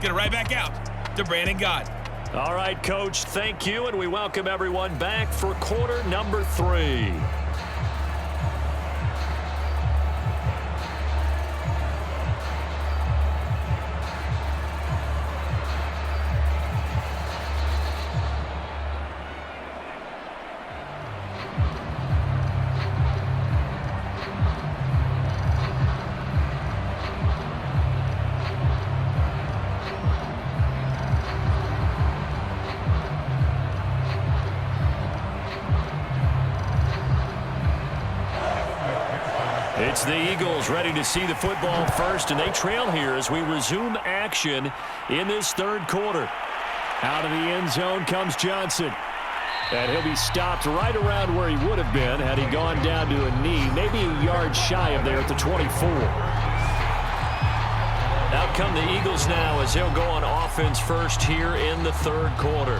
it right back out to Brandon Gaudin. All right, Coach, thank you, and we welcome everyone back for quarter number 3. It's the Eagles ready to see the football first, and they trail here as we resume action in this third quarter. Out of the end zone comes Johnson. And he'll be stopped right around where he would have been had he gone down to a knee, maybe a yard shy of there at the 24. Out come the Eagles now as they'll go on offense first here in the third quarter.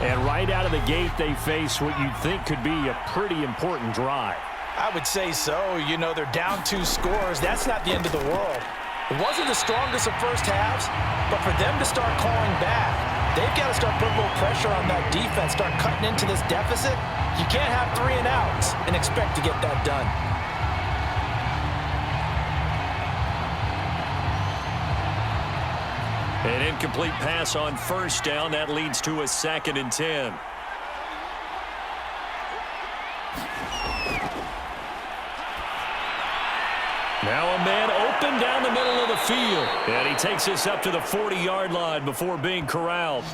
And right out of the gate, they face what you'd think could be a pretty important drive. I would say so. You know, they're down 2 scores. That's not the end of the world. It wasn't the strongest of first halves, but for them to start calling back, they've got to start putting a little pressure on that defense, start cutting into this deficit. You can't have 3 and outs and expect to get that done. An incomplete pass on first down. That leads to a 2nd and 10. Now a man open down the middle of the field. And he takes this up to the 40-yard line before being corralled.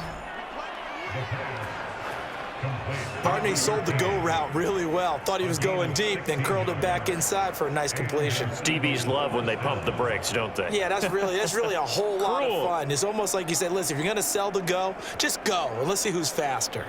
Pardon me, sold the go route really well. Thought he was going deep, then curled it back inside for a nice completion. DBs love when they pump the brakes, don't they? Yeah, that's really a whole lot of fun. It's almost like you said, listen, if you're going to sell the go, just go, and let's see who's faster.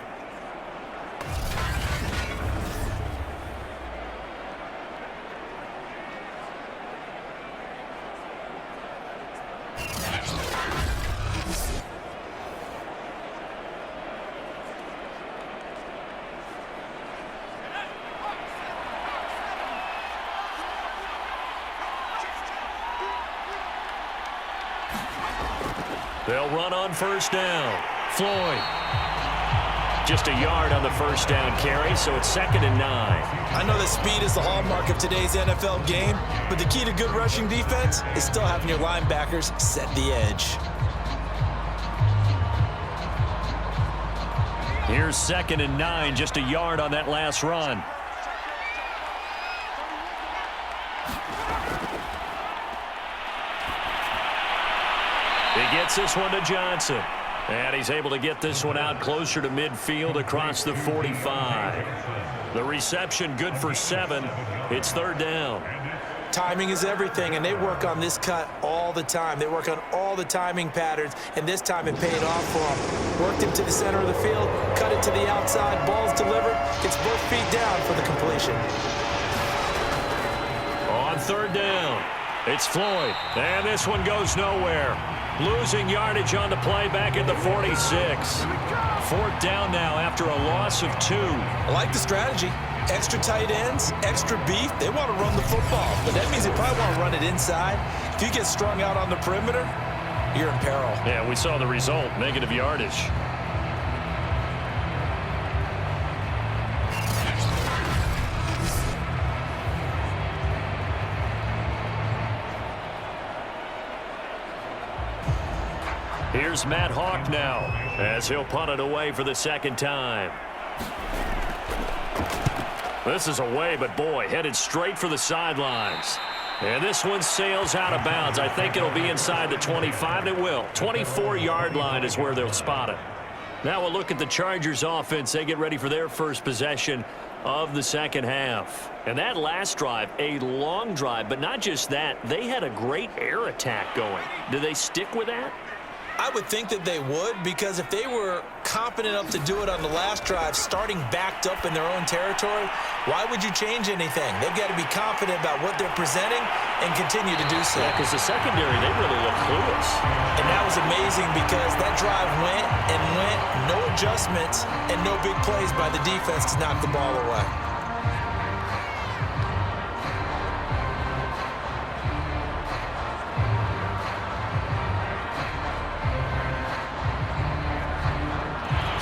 They'll run on first down. Floyd. Just a yard on the first down carry, so it's 2nd and 9. I know that speed is the hallmark of today's NFL game, but the key to good rushing defense is still having your linebackers set the edge. Here's 2nd and 9, just a yard on that last run. He gets this one to Johnson. And he's able to get this one out closer to midfield across the 45. The reception good for 7. It's 3rd down. Timing is everything, and they work on this cut all the time. They work on all the timing patterns, and this time it paid off for them. Worked it to the center of the field, cut it to the outside, ball's delivered, gets both feet down for the completion. On 3rd down, it's Floyd, and this one goes nowhere. Losing yardage on the play back at the 46. 4th down now after a loss of 2. I like the strategy. Extra tight ends, extra beef. They want to run the football, but that means they probably want to run it inside. If you get strung out on the perimeter, you're in peril. Yeah, we saw the result, negative yardage. Here's Matt Hawk now as he'll punt it away for the 2nd time. This is away, but boy, headed straight for the sidelines. And this one sails out of bounds. I think it'll be inside the 25. It will. 24-yard line is where they'll spot it. Now we'll look at the Chargers offense. They get ready for their first possession of the 2nd half. And that last drive, a long drive, but not just that. They had a great air attack going. Do they stick with that? I would think that they would, because if they were confident enough to do it on the last drive, starting backed up in their own territory, why would you change anything? They've got to be confident about what they're presenting and continue to do so. Yeah, because the secondary, they really look clueless. And that was amazing because that drive went and went, no adjustments, and no big plays by the defense to knock the ball away.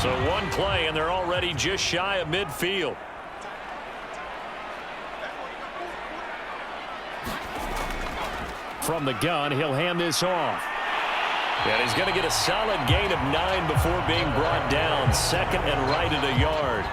So one play, and they're already just shy of midfield. From the gun, he'll hand this off. And he's going to get a solid gain of 9 before being brought down. Second and right at a yard.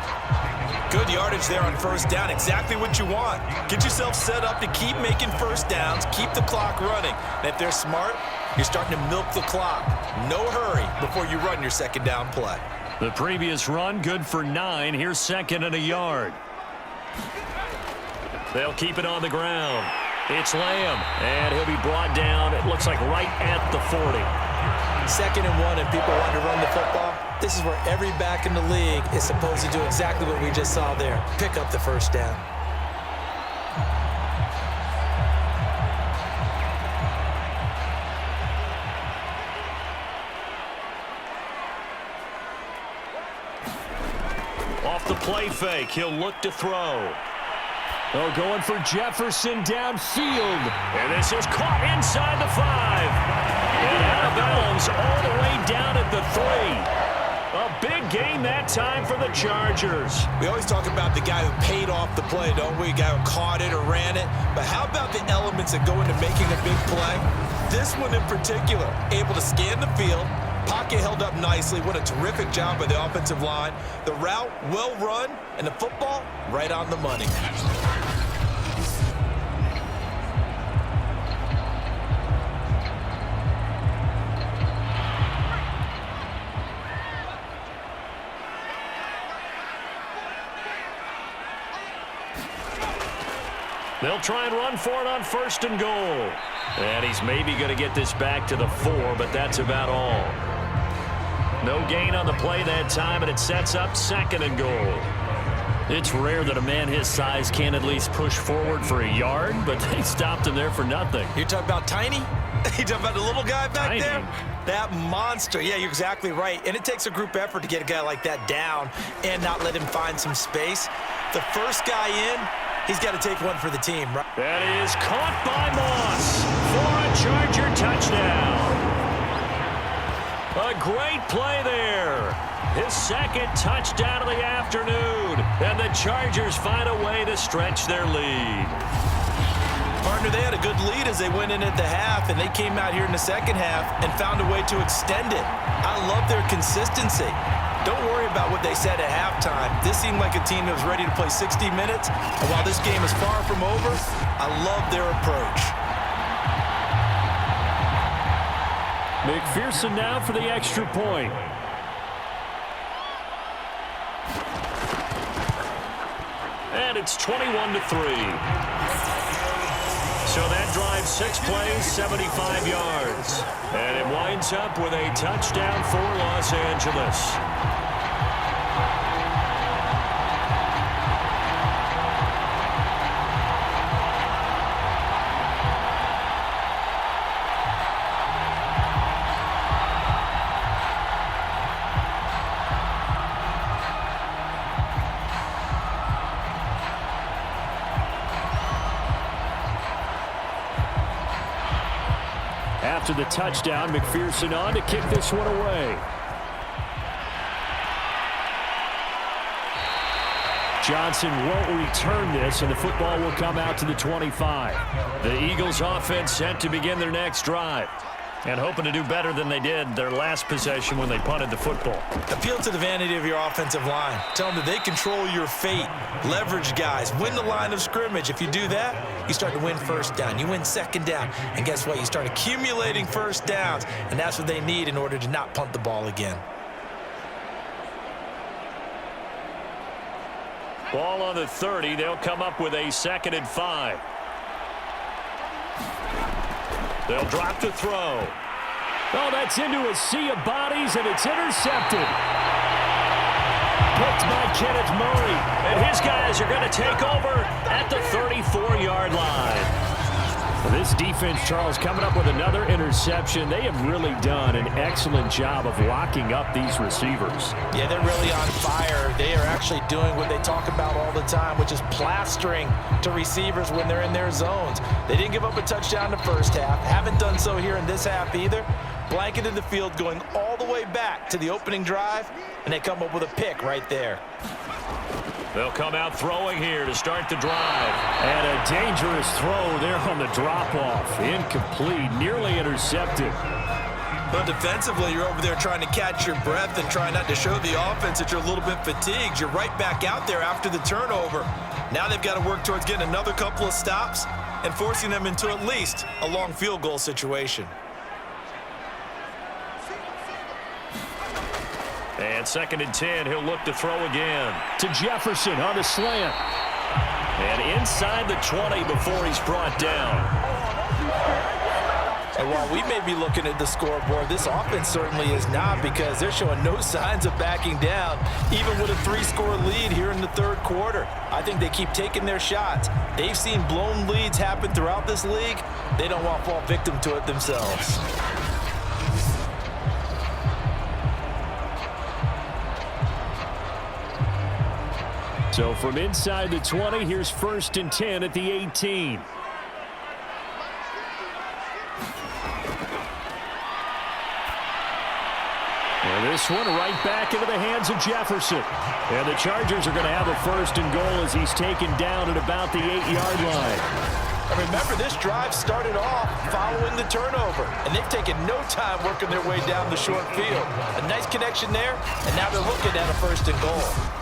Good yardage there on first down. Exactly what you want. Get yourself set up to keep making first downs, keep the clock running. And if they're smart, you're starting to milk the clock. No hurry before you run your second down play. The previous run, good for 9. Here's second and a yard. They'll keep it on the ground. It's Lamb, and he'll be brought down, it looks like right at the 40. Second and 1, and people want to run the football. This is where every back in the league is supposed to do exactly what we just saw there. Pick up the first down. Off the play fake, he'll look to throw. Oh, going for Jefferson downfield. And this is caught inside the 5. And out of bounds all the way down at the 3. A big gain that time for the Chargers. We always talk about the guy who paid off the play, don't we? The guy who caught it or ran it. But how about the elements that go into making a big play? This one in particular, able to scan the field. Pocket held up nicely. What a terrific job by the offensive line. The route, well run, and the football, right on the money. They'll try and run for it on first and goal. And he's maybe going to get this back to the 4, but that's about all. No gain on the play that time, and it sets up second and goal. It's rare that a man his size can at least push forward for a yard, but they stopped him there for nothing. You're talking about tiny? You talking about the little guy back Tiny. there? That monster. Yeah, you're exactly right. And it takes a group effort to get a guy like that down and not let him find some space. The first guy in, he's got to take one for the team, right? That is caught by Moss for a Charger touchdown. A great play there. His second touchdown of the afternoon. And the Chargers find a way to stretch their lead. Partner, they had a good lead as they went in at the half, and they came out here in the second half and found a way to extend it. I love their consistency. Don't worry about what they said at halftime. This seemed like a team that was ready to play 60 minutes, and while this game is far from over, I love their approach. McPherson now for the extra point. And it's 21-3. So that drives 6 plays, 75 yards. And it winds up with a touchdown for Los Angeles. After the touchdown, McPherson on to kick this one away. Johnson won't return this, and the football will come out to the 25. The Eagles offense set to begin their next drive. And hoping to do better than they did their last possession when they punted the football. Appeal to the vanity of your offensive line. Tell them that they control your fate. Leverage guys. Win the line of scrimmage. If you do that, you start to win first down. You win second down. And guess what? You start accumulating first downs. And that's what they need in order to not punt the ball again. Ball on the 30. They'll come up with a 2nd and 5. They'll drop to throw. Oh, that's into a sea of bodies, and it's intercepted. Picked by Kenneth Murray. And his guys are going to take over at the 34-yard line. This defense, Charles, coming up with another interception. They have really done an excellent job of locking up these receivers. Yeah, they're really on fire. They are actually doing what they talk about all the time, which is plastering to receivers when they're in their zones. They didn't give up a touchdown in the first half. Haven't done so here in this half either. Blanketed the field, going all the the way back to the opening drive, and they come up with a pick right there. They'll come out throwing here to start the drive. And a dangerous throw there on the drop-off. Incomplete, nearly intercepted. But defensively, you're over there trying to catch your breath and trying not to show the offense that you're a little bit fatigued. You're right back out there after the turnover. Now they've got to work towards getting another couple of stops and forcing them into at least a long field goal situation. And 2nd and 10, he'll look to throw again. To Jefferson on the slant. And inside the 20 before he's brought down. And while we may be looking at the scoreboard, this offense certainly is not, because they're showing no signs of backing down, even with a 3-score lead here in the third quarter. I think they keep taking their shots. They've seen blown leads happen throughout this league. They don't want to fall victim to it themselves. So from inside the 20, here's 1st and 10 at the 18. And this one right back into the hands of Jefferson. And the Chargers are going to have a 1st and goal as he's taken down at about the 8-yard line. And remember, this drive started off following the turnover, and they've taken no time working their way down the short field. A nice connection there, and now they're looking at a 1st and goal.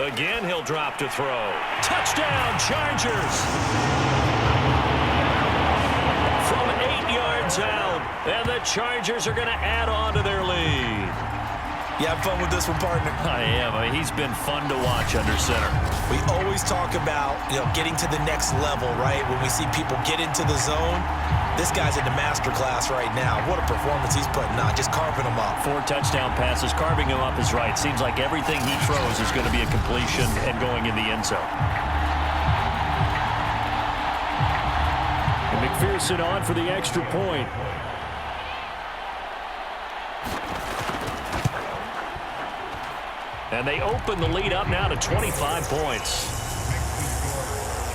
Again, he'll drop to throw. Touchdown, Chargers! From 8 yards out, and the Chargers are going to add on to their lead. You have fun with this one, partner? I am. He's been fun to watch under center. We always talk about, getting to the next level, right? When we see people get into the zone, this guy's in the master class right now. What a performance he's putting on, just carving them up. 4 touchdown passes. Carving him up is right. Seems like everything he throws is going to be a completion and going in the end zone. And McPherson on for the extra point. And they open the lead up now to 25 points.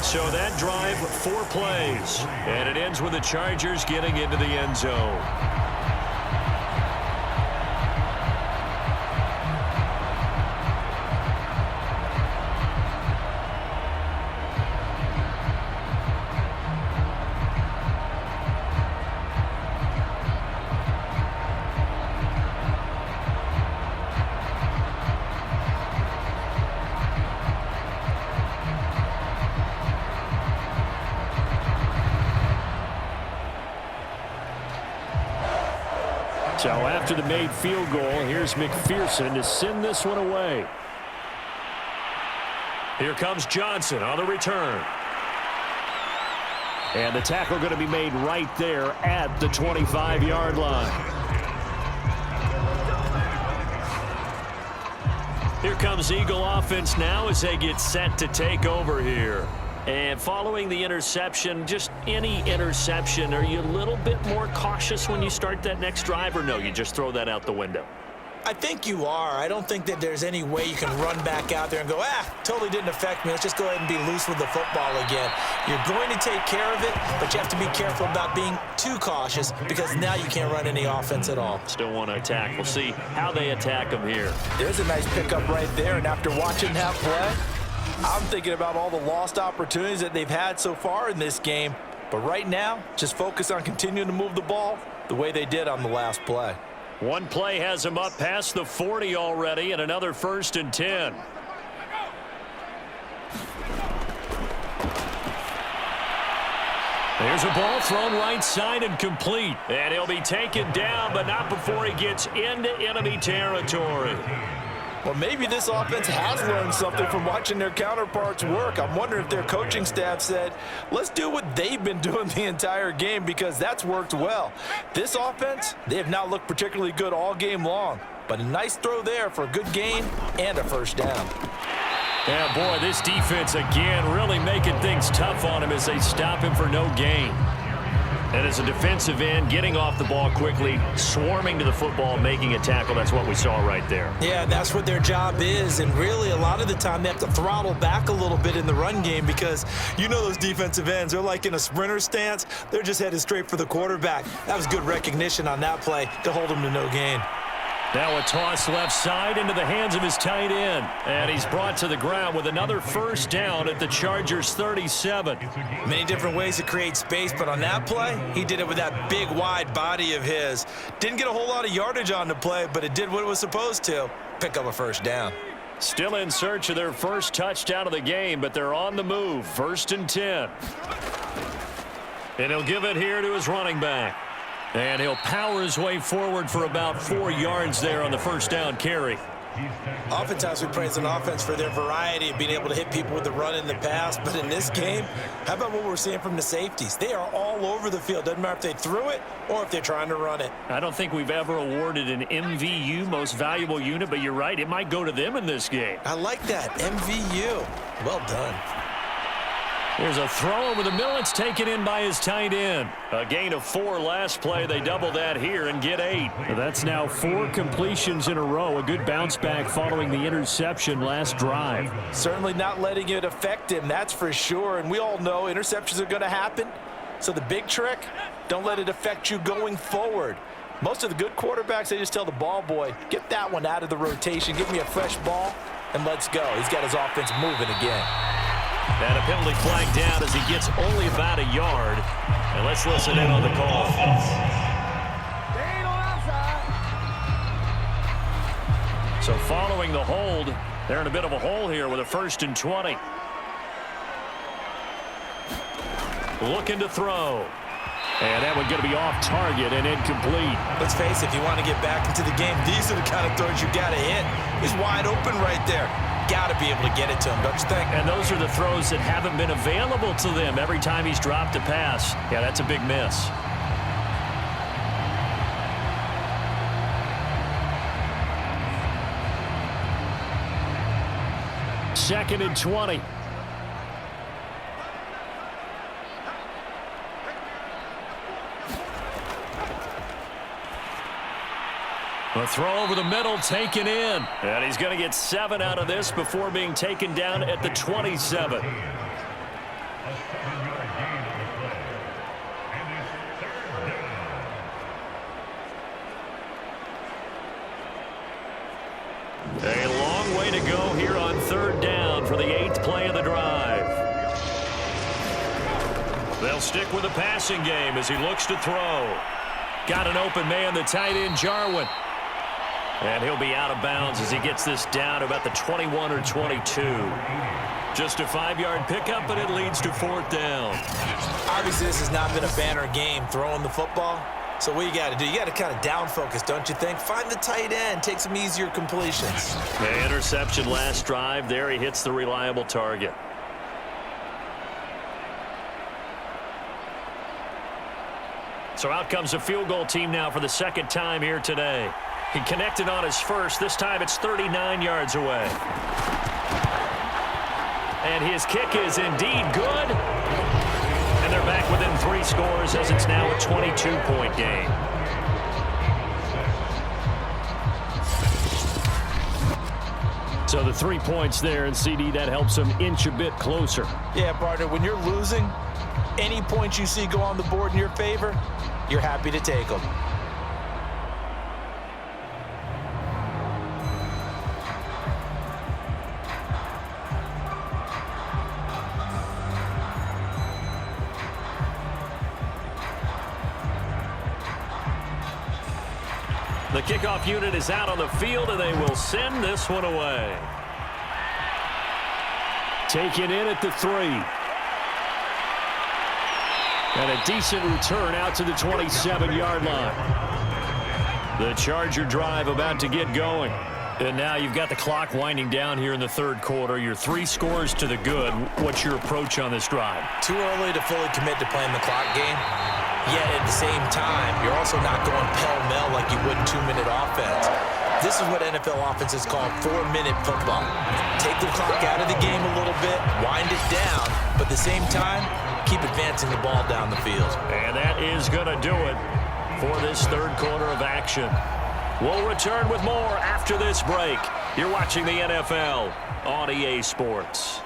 So that drive, 4 plays. And it ends with the Chargers getting into the end zone. So after the made field goal, here's McPherson to send this one away. Here comes Johnson on the return. And the tackle going to be made right there at the 25-yard line. Here comes Eagle offense now as they get set to take over here. And following the interception, just any interception, are you a little bit more cautious when you start that next drive, or no, you just throw that out the window? I think you are. I don't think that there's any way you can run back out there and go, totally didn't affect me. Let's just go ahead and be loose with the football again. You're going to take care of it, but you have to be careful about being too cautious, because now you can't run any offense at all. Still want to attack. We'll see how they attack them here. There's a nice pickup right there, and after watching that play, I'm thinking about all the lost opportunities that they've had so far in this game. But right now, just focus on continuing to move the ball the way they did on the last play. One play has them up past the 40 already, and another 1st and 10. There's a ball thrown right side and complete. And he'll be taken down, but not before he gets into enemy territory. Well, maybe this offense has learned something from watching their counterparts work. I'm wondering if their coaching staff said, let's do what they've been doing the entire game, because that's worked well. This offense, they have not looked particularly good all game long, but a nice throw there for a good gain and a 1st down. Yeah, boy, this defense again really making things tough on him as they stop him for no gain. And as a defensive end, getting off the ball quickly, swarming to the football, making a tackle, that's what we saw right there. Yeah, that's what their job is, and really a lot of the time they have to throttle back a little bit in the run game because you know those defensive ends, they're like in a sprinter stance. They're just headed straight for the quarterback. That was good recognition on that play to hold them to no gain. Now a toss left side into the hands of his tight end. And he's brought to the ground with another first down at the Chargers' 37. Many different ways to create space, but on that play, he did it with that big, wide body of his. Didn't get a whole lot of yardage on the play, but it did what it was supposed to. Pick up a first down. Still in search of their first touchdown of the game, but they're on the move. 1st and 10. And he'll give it here to his running back. And he'll power his way forward for about 4 yards there on the first down carry. Oftentimes we praise an offense for their variety of being able to hit people with the run in the pass, but in this game, how about what we're seeing from the safeties? They are all over the field. Doesn't matter if they threw it or if they're trying to run it. I don't think we've ever awarded an MVU, most valuable unit, but you're right, it might go to them in this game. I like that, MVU. Well done. Here's a throw over the middle. It's taken in by his tight end. A gain of 4 last play. They double that here and get 8. That's now 4 completions in a row. A good bounce back following the interception last drive. Certainly not letting it affect him, that's for sure. And we all know interceptions are going to happen. So the big trick, don't let it affect you going forward. Most of the good quarterbacks, they just tell the ball boy, get that one out of the rotation, give me a fresh ball, and let's go. He's got his offense moving again. And a penalty flag down as he gets only about a yard. And let's listen in on the call. So following the hold, they're in a bit of a hole here with a 1st and 20. Looking to throw. And that one's going to be off target and incomplete. Let's face it, if you want to get back into the game, these are the kind of throws you got to hit. He's wide open right there. Got to be able to get it to him, don't you think? And those are the throws that haven't been available to them every time he's dropped a pass. Yeah, that's a big miss. Second and 20. A throw over the middle, taken in. And he's going to get 7 out of this before being taken down at the 27. A long way to go here on 3rd down for the 8th play of the drive. They'll stick with the passing game as he looks to throw. Got an open man, the tight end, Jarwin. And he'll be out of bounds as he gets this down to about the 21 or 22. Just a 5-yard pickup, and it leads to 4th down. Obviously, this has not been a banner game throwing the football. So what you got to do, you got to kind of down focus, don't you think? Find the tight end, take some easier completions. The interception last drive. There he hits the reliable target. So out comes the field goal team now for the 2nd time here today. He connected on his first. This time it's 39 yards away. And his kick is indeed good. And they're back within 3 scores as it's now a 22-point game. So the 3 points there, and CD, that helps them inch a bit closer. Yeah, partner, when you're losing, any points you see go on the board in your favor, you're happy to take them. The kickoff unit is out on the field, and they will send this one away. Taken in at the 3. And a decent return out to the 27-yard line. The Charger drive about to get going. And now you've got the clock winding down here in the 3rd quarter. You're 3 scores to the good. What's your approach on this drive? Too early to fully commit to playing the clock game. Yet at the same time, you're also not going pell-mell like you would in 2-minute offense. This is what NFL offenses call 4-minute football. Take the clock out of the game a little bit, wind it down, but at the same time, keep advancing the ball down the field. And that is going to do it for this third quarter of action. We'll return with more after this break. You're watching the NFL on EA Sports.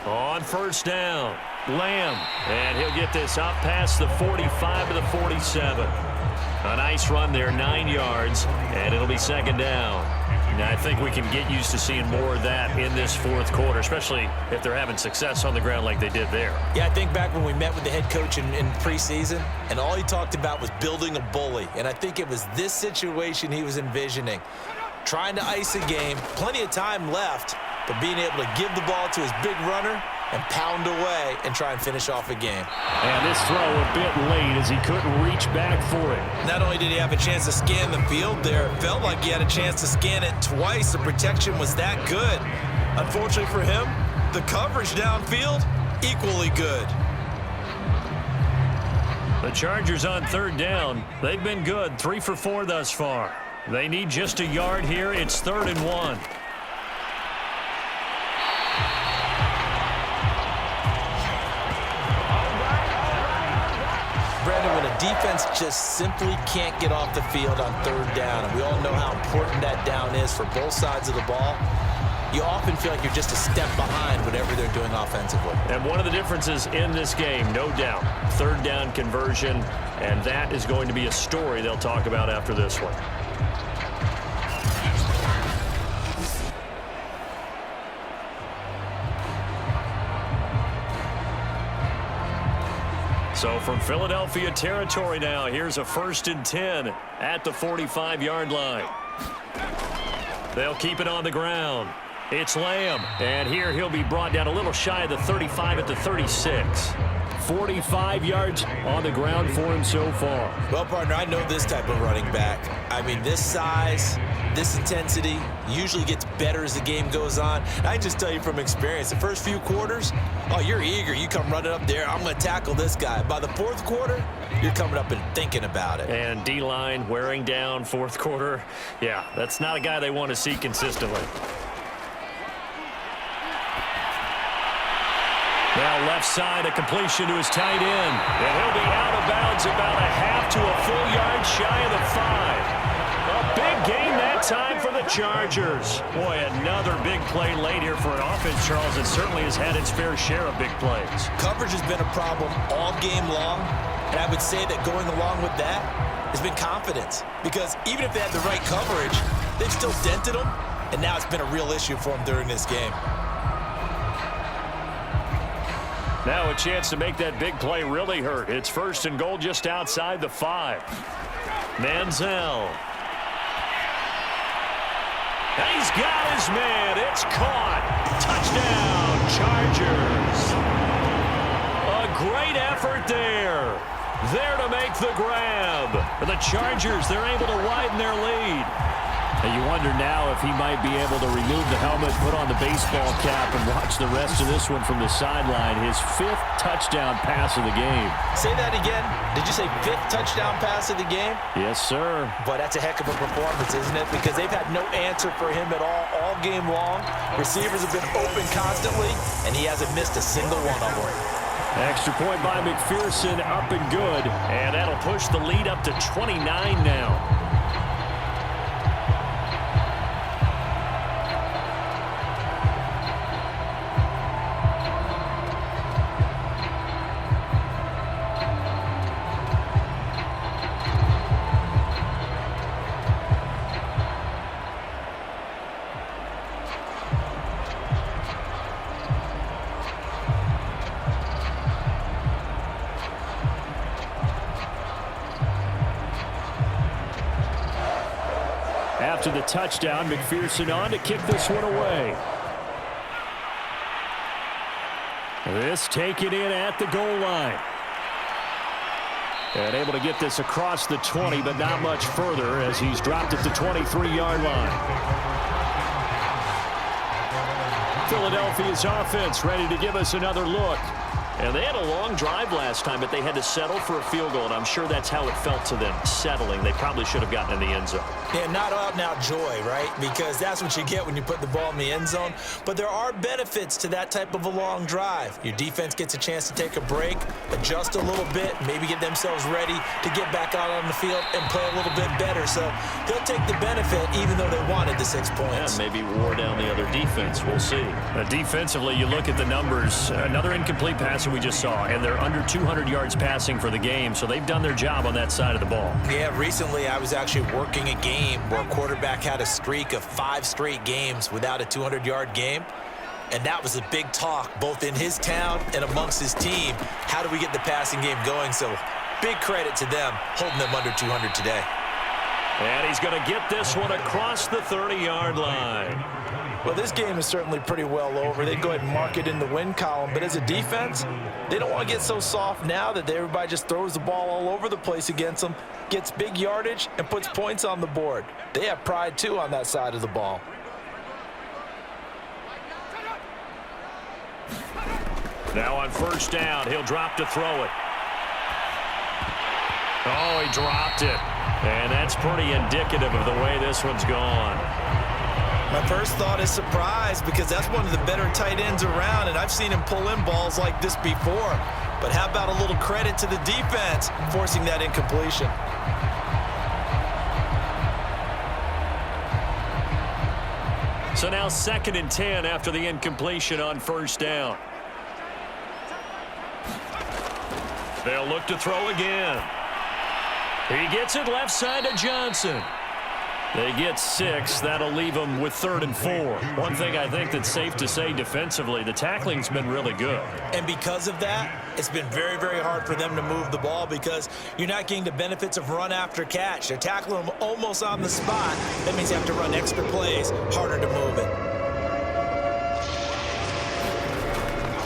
On first down, Lamb. And he'll get this up past the 45 to the 47. A nice run there, 9 yards, and it'll be second down. Now, I think we can get used to seeing more of that in this fourth quarter, especially if they're having success on the ground like they did there. Yeah, I think back when we met with the head coach in preseason, and all he talked about was building a bully. And I think it was this situation he was envisioning. Trying to ice a game, plenty of time left, but being able to give the ball to his big runner and pound away and try and finish off a game. And this throw a bit late as he couldn't reach back for it. Not only did he have a chance to scan the field there, it felt like he had a chance to scan it twice. The protection was that good. Unfortunately for him, the coverage downfield, equally good. The Chargers on third down. They've been good, 3 for 4 thus far. They need just a yard here. It's 3rd and 1. Brandon, when a defense just simply can't get off the field on third down, and we all know how important that down is for both sides of the ball, you often feel like you're just a step behind whatever they're doing offensively. And one of the differences in this game, no doubt, third down conversion, and that is going to be a story they'll talk about after this one. So from Philadelphia territory now, here's a 1st and 10 at the 45-yard line. They'll keep it on the ground. It's Lamb, and here he'll be brought down a little shy of the 35 at the 36. 45 yards on the ground for him so far. Well, partner, I know this type of running back. I mean, this size, this intensity usually gets better as the game goes on. I can just tell you from experience, the first few quarters, oh, you're eager. You come running up there, I'm going to tackle this guy. By the fourth quarter, you're coming up and thinking about it. And D-line wearing down fourth quarter. Yeah, that's not a guy they want to see consistently. Now left side, a completion to his tight end. And he'll be out of bounds about a half to a full yard shy of the 5. A big game that time for the Chargers. Boy, another big play late here for an offense, Charles, that certainly has had its fair share of big plays. Coverage has been a problem all game long, and I would say that going along with that has been confidence. Because even if they had the right coverage, they've still dented them, and now it's been a real issue for them during this game. Now a chance to make that big play really hurt. It's 1st and goal just outside the 5. Manziel. He's got his man. It's caught. Touchdown, Chargers. A great effort there. There to make the grab. The Chargers, they're able to widen their lead. And you wonder now if he might be able to remove the helmet, put on the baseball cap, and watch the rest of this one from the sideline. His 5th touchdown pass of the game. Say that again. Did you say 5th touchdown pass of the game? Yes, sir. But that's a heck of a performance, isn't it? Because they've had no answer for him at all game long. Receivers have been open constantly, and he hasn't missed a single one of them. Extra point by McPherson, up and good. And that'll push the lead up to 29 now. After the touchdown, McPherson on to kick this one away. This taken in at the goal line. And able to get this across the 20, but not much further as he's dropped at the 23-yard line. Philadelphia's offense ready to give us another look And they had a long drive last time, but they had to settle for a field goal, and I'm sure that's how it felt to them, settling. They probably should have gotten in the end zone. Yeah, not out-and-out joy, right? Because that's what you get when you put the ball in the end zone. But there are benefits to that type of a long drive. Your defense gets a chance to take a break, adjust a little bit, maybe get themselves ready to get back out on the field and play a little bit better. So they'll take the benefit even though they wanted the 6 points. Yeah, maybe wore down the other defense. We'll see. Defensively, you look at the numbers. Another incomplete pass that we just saw, and they're under 200 yards passing for the game, so they've done their job on that side of the ball. Yeah, recently I was actually working a game where a quarterback had a streak of 5 straight games without a 200-yard game. And that was a big talk, both in his town and amongst his team. How do we get the passing game going? So big credit to them, holding them under 200 today. And he's going to get this one across the 30-yard line. Well, this game is certainly pretty well over. They go ahead and mark it in the win column. But as a defense, they don't want to get so soft now that everybody just throws the ball all over the place against them, gets big yardage, and puts points on the board. They have pride, too, on that side of the ball. Now on first down, he'll drop to throw it. Oh, he dropped it. And that's pretty indicative of the way this one's gone. My first thought is surprise because that's one of the better tight ends around, and I've seen him pull in balls like this before. But how about a little credit to the defense forcing that incompletion? So now 2nd and 10 after the incompletion on first down. They'll look to throw again. He gets it left side to Johnson. They get 6. That'll leave them with 3rd and 4. One thing I think that's safe to say defensively, the tackling's been really good. And because of that, it's been very, very hard for them to move the ball because you're not getting the benefits of run after catch. They're tackling them almost on the spot. That means you have to run extra plays, harder to move it.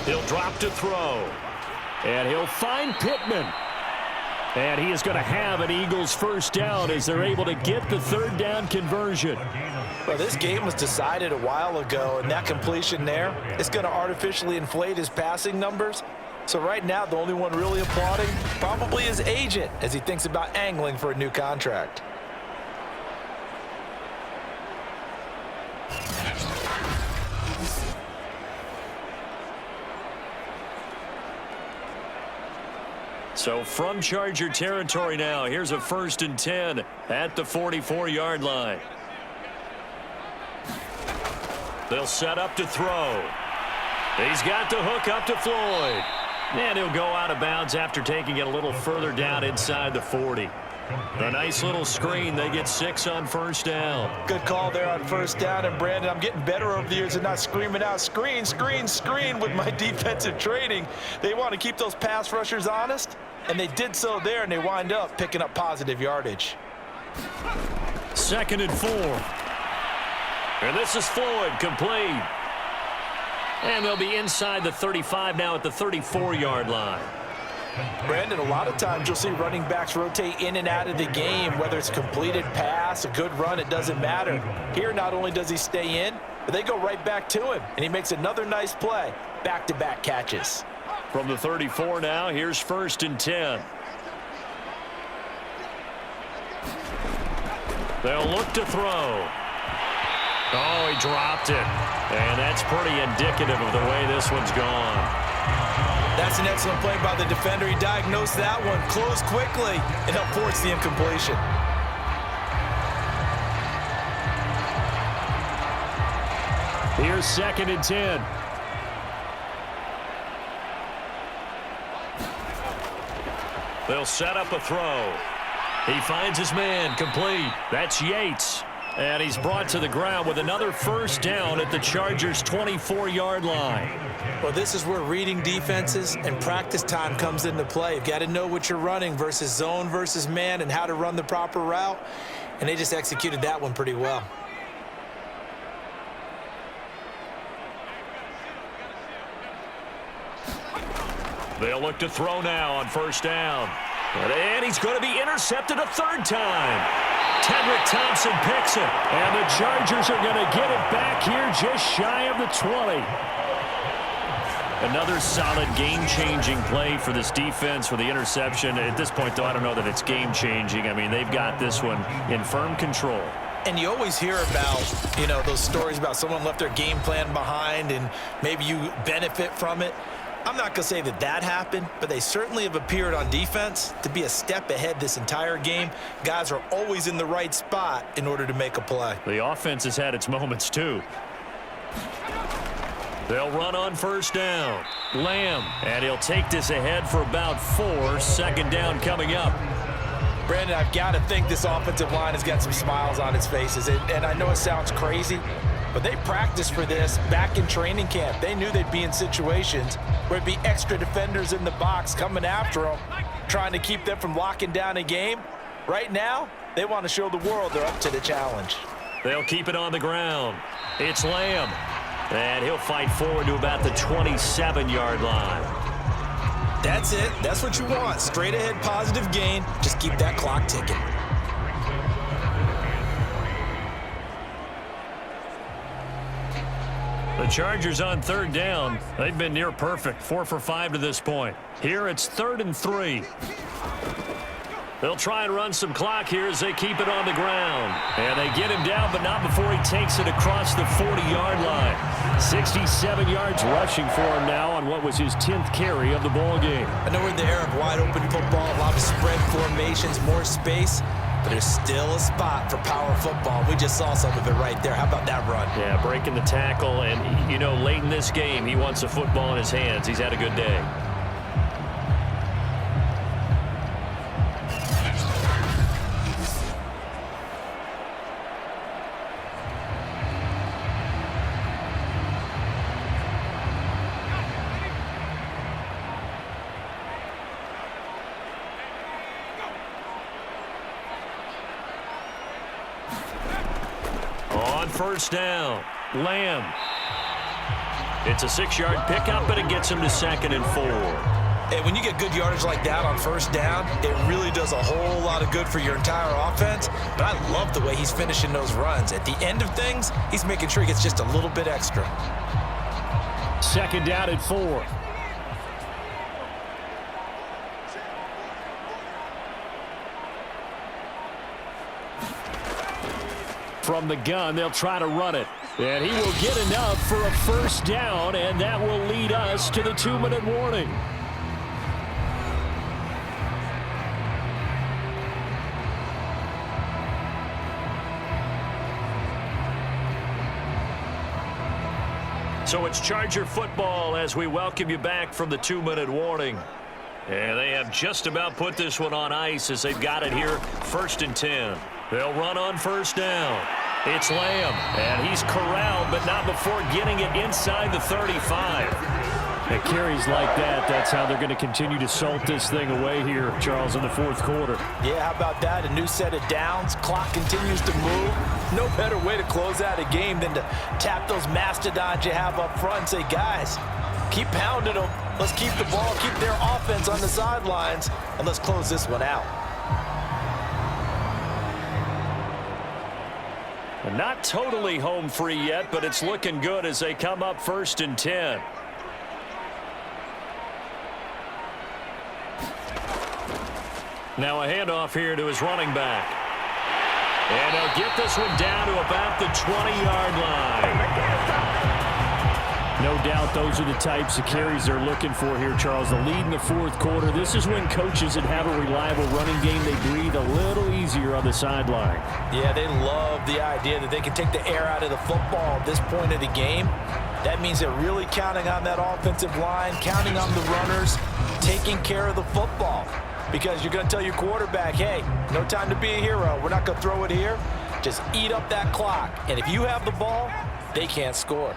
He'll drop to throw. And he'll find Pittman. And he is going to have an Eagles first down as they're able to get the 3rd down conversion. Well, this game was decided a while ago, and that completion there is going to artificially inflate his passing numbers. So right now, the only one really applauding probably his agent as he thinks about angling for a new contract. So from Charger territory now, here's a 1st and 10 at the 44-yard line. They'll set up to throw. He's got the hook up to Floyd. And he'll go out of bounds after taking it a little further down inside the 40. A nice little screen. They get 6 on first down. Good call there on first down. And, Brandon, I'm getting better over the years and not screaming out, screen, screen, screen with my defensive training. They want to keep those pass rushers honest, and they did so there, and they wind up picking up positive yardage. 2nd and 4. And this is Floyd, complete. And they'll be inside the 35 now at the 34-yard line. Brandon, a lot of times you'll see running backs rotate in and out of the game, whether it's a completed pass, a good run, it doesn't matter. Here, not only does he stay in, but they go right back to him, and he makes another nice play. Back-to-back catches. From the 34 now, here's 1st and 10. They'll look to throw. Oh, he dropped it. And that's pretty indicative of the way this one's gone. That's an excellent play by the defender. He diagnosed that one, closed quickly, and helped force the incompletion. Here's 2nd and 10. They'll set up a throw. He finds his man, complete. That's Yates. And he's brought to the ground with another first down at the Chargers' 24-yard line. Well, this is where reading defenses and practice time comes into play. You've got to know what you're running versus zone versus man and how to run the proper route. And they just executed that one pretty well. They'll look to throw now on first down. And he's going to be intercepted a 3rd time. Tedrick Thompson picks it. And the Chargers are going to get it back here just shy of the 20. Another solid game-changing play for this defense for the interception. At this point, though, I don't know that it's game-changing. I mean, they've got this one in firm control. And you always hear about, those stories about someone left their game plan behind and maybe you benefit from it. I'm not going to say that that happened, but they certainly have appeared on defense to be a step ahead this entire game. Guys are always in the right spot in order to make a play. The offense has had its moments, too. They'll run on first down. Lamb, and he'll take this ahead for about 4. Second down coming up. Brandon, I've got to think this offensive line has got some smiles on its faces. And I know it sounds crazy, but they practiced for this back in training camp. They knew they'd be in situations where it'd be extra defenders in the box coming after them, trying to keep them from locking down a game. Right now, they want to show the world they're up to the challenge. They'll keep it on the ground. It's Lamb. And he'll fight forward to about the 27-yard line. That's it. That's what you want. Straight ahead, positive gain. Just keep that clock ticking. The Chargers on third down. They've been near perfect. 4 for 5 to this point. Here it's 3rd and 3. They'll try and run some clock here as they keep it on the ground. And they get him down, but not before he takes it across the 40-yard line. 67 yards rushing for him now on what was his 10th carry of the ball game. I know we're in the era of wide-open football, a lot of spread formations, more space, but there's still a spot for power football. We just saw some of it right there. How about that run? Yeah, breaking the tackle, and, late in this game, he wants the football in his hands. He's had a good day. First down, Lamb. It's a 6-yard pickup, but it gets him to 2nd and 4. And when you get good yardage like that on first down, it really does a whole lot of good for your entire offense. But I love the way he's finishing those runs. At the end of things, he's making sure he gets just a little bit extra. 2nd down and 4. From the gun, they'll try to run it. And he will get enough for a first down, and that will lead us to the 2-minute warning. So it's Charger football as we welcome you back from the 2-minute warning. And they have just about put this one on ice as they've got it here, 1st and 10. They'll run on first down. It's Lamb, and he's corralled, but not before getting it inside the 35. At carries like that, that's how they're going to continue to salt this thing away here, Charles, in the 4th quarter. Yeah, how about that? A new set of downs. Clock continues to move. No better way to close out a game than to tap those mastodons you have up front and say, guys, keep pounding them. Let's keep the ball, keep their offense on the sidelines, and let's close this one out. Not totally home free yet, but it's looking good as they come up 1st and 10. Now a handoff here to his running back. And he'll get this one down to about the 20-yard line. No doubt those are the types of carries they're looking for here, Charles. The lead in the 4th quarter. This is when coaches that have a reliable running game, they breathe a little easier on the sideline. Yeah, they love the idea that they can take the air out of the football at this point of the game. That means they're really counting on that offensive line, counting on the runners, taking care of the football. Because you're going to tell your quarterback, hey, no time to be a hero. We're not going to throw it here. Just eat up that clock. And if you have the ball, they can't score.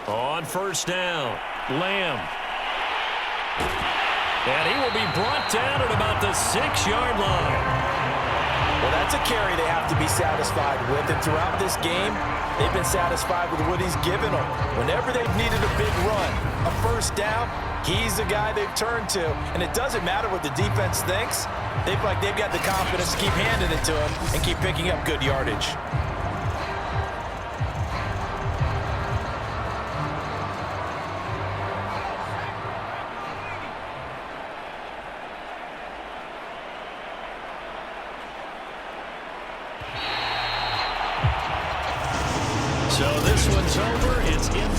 On first down, Lamb. And he will be brought down at about the 6-yard line. Well, that's a carry they have to be satisfied with. And throughout this game, they've been satisfied with what he's given them. Whenever they've needed a big run, a first down, he's the guy they've turned to. And it doesn't matter what the defense thinks. They feel like they've got the confidence to keep handing it to him and keep picking up good yardage. So this one's over. It's in